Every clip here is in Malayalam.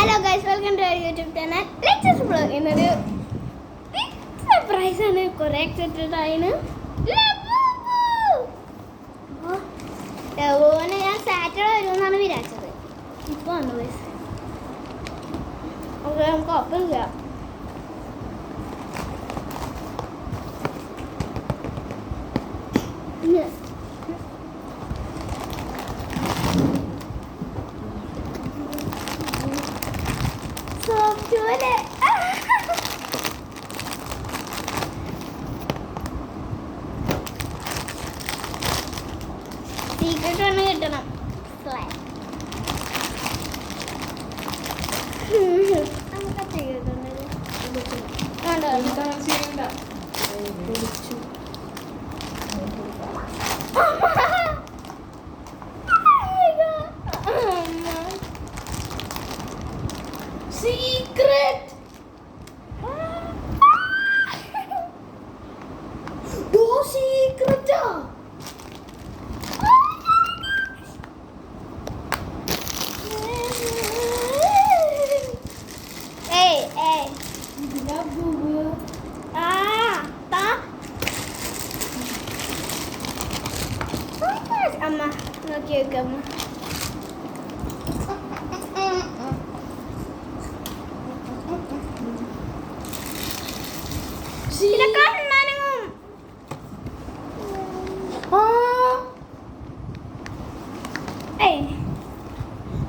Hello guys, welcome to YouTube channel let's vlog. ഇന്നൊരു സർപ്രൈസ് ആണ്. കുറെ എക്സൈറ്റഡ് ആയിന്. ലവോനെ ഞാൻ സാറ്റർഡേ വരുമെന്നാണ് വിചാരിച്ചത്. ഇപ്പൊ വന്നു ഗൈസ്. ഓക്കെ, നമുക്ക് ഓപ്പൺ ചെയ്യാം. സീക്രട്ട് ഒന്ന് കിട്ടണം. Secret! Do secret! Hey. അമ്മ നോക്കി വെക്കമ്മ.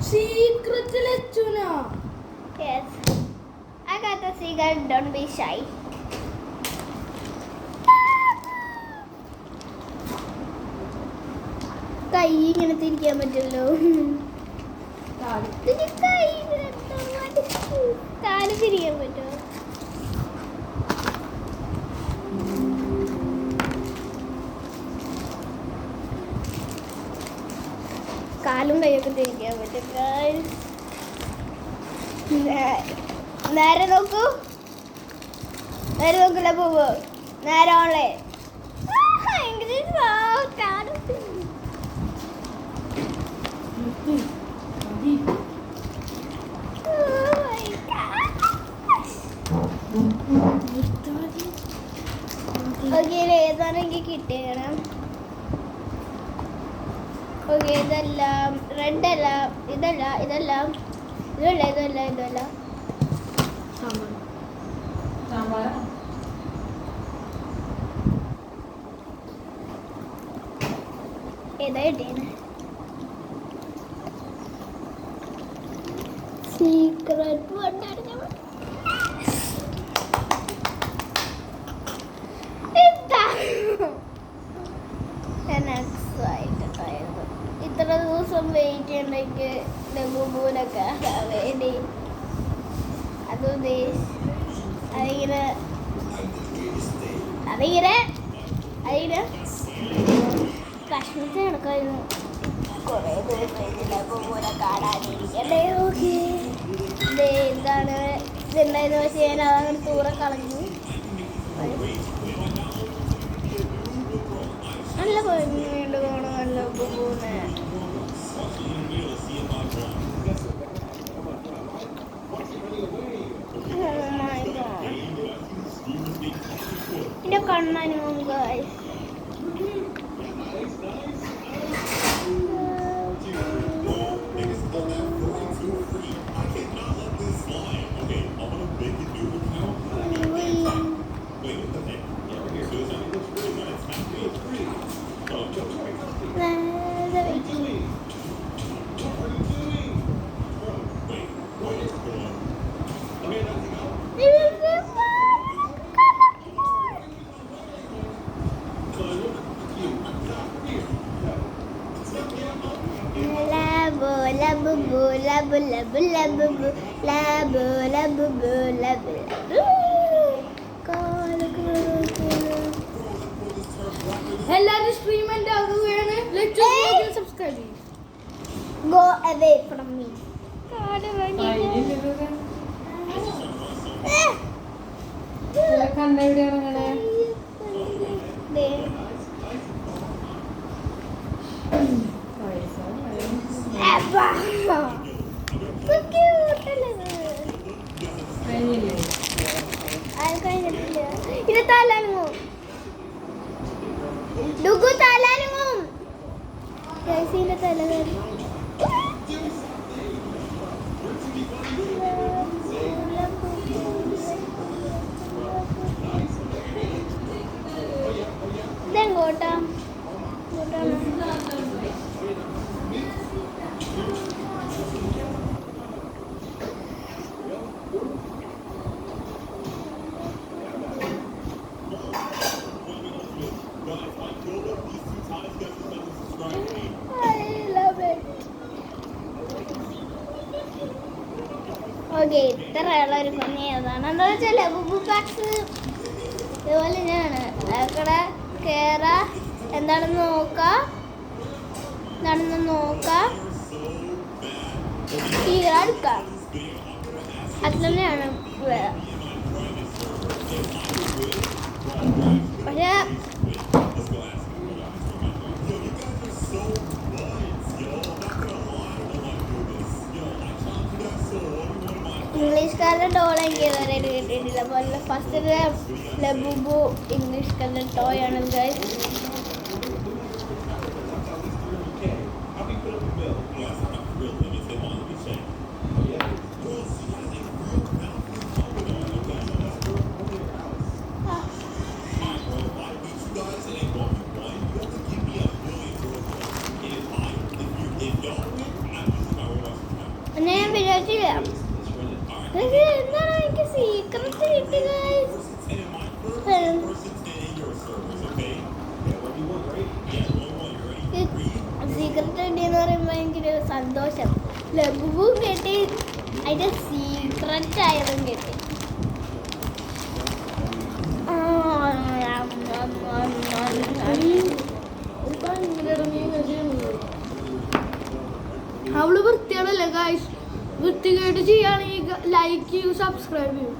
Secret Lechuna. Yes, I got the secret. Don't be shy. കൈ ഇങ്ങനെ തിരിക്കാൻ പറ്റുമല്ലോ. കാല് തിരിക്കാൻ പറ്റുമോ? കാലും കൈയൊക്കെ തിരിക്കാൻ പറ്റും. നേരെ നോക്കൂ, നേരെ നോക്കില്ല പോവോ? നേരെ ഓൺലൈൻ. ഏതാണ് എനിക്ക് കിട്ടിയത്? ഓക്കെ, ഇതെല്ലാം റെഡ് അല്ല, ഇതല്ല. ഏതാ കിട്ടിയത്? സീക്രട്ട് ഇത്ര ദിവസം വെയിറ്റ് ചെയ്യണ്ടെങ്കിൽ ബുബൂനൊക്കെ വേണ്ടി അതിങ്ങനെ കഷ്ണത്തിൽ നടക്കായിരുന്നു. കുറേ ദിവസം ബുബൂനെ കാണാനിരിക്കണ്ടേ. ഓക്കെ, എന്താണ് ഇതുണ്ടായെന്ന് വെച്ച് ഞാൻ അതങ്ങനെ തൂറെ കളഞ്ഞു. നല്ല ഭംഗിയുണ്ട് കാണാനല്ല ബുബൂനെ. എന്റെ കണ്ണാനും ഗൈസ്. എല്ലാവരും സ്ട്രീം എൻ്റെ ആകുകയാണ്. സബ്സ്ക്രൈബ് ചെയ്യും. Go away from me. കണ്ണ എവിടെയാണ് അങ്ങനെ? So cute. ഓക്കെ, ഇത്രയുള്ള ഒരു കുഞ്ഞി ഏതാണ് എന്താ വെച്ചാൽ ബുബു പാക്സ് ഇതുപോലെ ഞാനാണ് അവിടെ കയറാ എന്താണെന്ന് നോക്കാം എടുക്കാം അത് തന്നെയാണ് പക്ഷേ ഇംഗ്ലീഷുകാരുടെ ഡോൾ എനിക്ക് ഇതുവരെ കിട്ടിയിട്ടില്ല. പോലെ ഫസ്റ്റ് ലബുബു ഇംഗ്ലീഷുകാരുടെ ടോയ് ആണ് ഗൈസ്. എന്നെ ഞാൻ വിചാരിച്ചില്ല എന്താണ് എനിക്ക് സീക്രട്ട് കിട്ടി ഗൈസ്. സീക്രട്ട് കിട്ടിയെന്ന് പറയുമ്പോൾ എനിക്കൊരു സന്തോഷം. ലഘുവും കിട്ടി, അതിൻ്റെ സീക്രട്ട് ആയതും കിട്ടി. അവള് വൃത്തിയാണല്ലേ ഗൈസ്. വൃത്തികേട് ചെയ്യുകയാണെങ്കിൽ ലൈക്ക് ചെയ്യൂ, സബ്സ്ക്രൈബ് ചെയ്യൂ.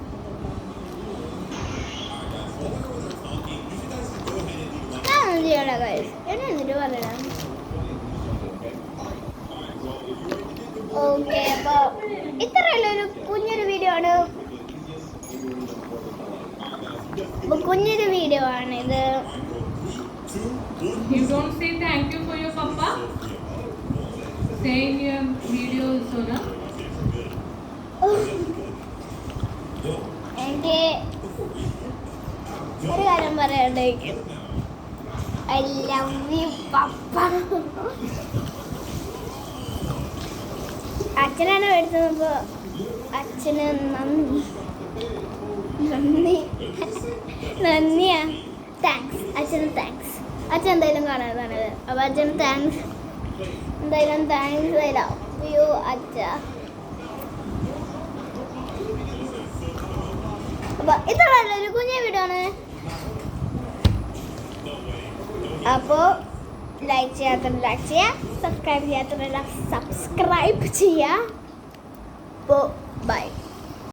ചെയ്യണം ഗൈസ്. എന്നെ എന്നിട്ട് പറയണം. ഓക്കെ, അപ്പോൾ ഇത്രയുള്ള ഒരു കുഞ്ഞൊരു വീഡിയോ ആണ്. ഇത്. You don't say thank you for your papa? Say in your video also, na? എനിക്ക് ഒരു കാര്യം പറയാണ്ടായിരിക്കും. ഐ ലവ് യു പപ്പ. അച്ഛനാണ് മേടിച്ചപ്പോൾ അച്ഛന് നന്ദിയാ. താങ്ക്സ് അച്ഛന്, താങ്ക്സ്. അച്ഛൻ എന്തായാലും കാണാതാണത്. അപ്പോൾ അച്ഛന് താങ്ക്സ്, എന്തായാലും താങ്ക്സ് തരാം. അയ്യോ അച്ഛ. അപ്പോൾ ഇത്രയുള്ള ഒരു കുഞ്ഞു വീഡിയോ ആണ്. അപ്പോൾ ലൈക്ക് ചെയ്യാത്തവർ ലൈക്ക് ചെയ്യുക, സബ്സ്ക്രൈബ് ചെയ്യാത്തവരെല്ലാം സബ്സ്ക്രൈബ് ചെയ്യുക. അപ്പോൾ ബൈ.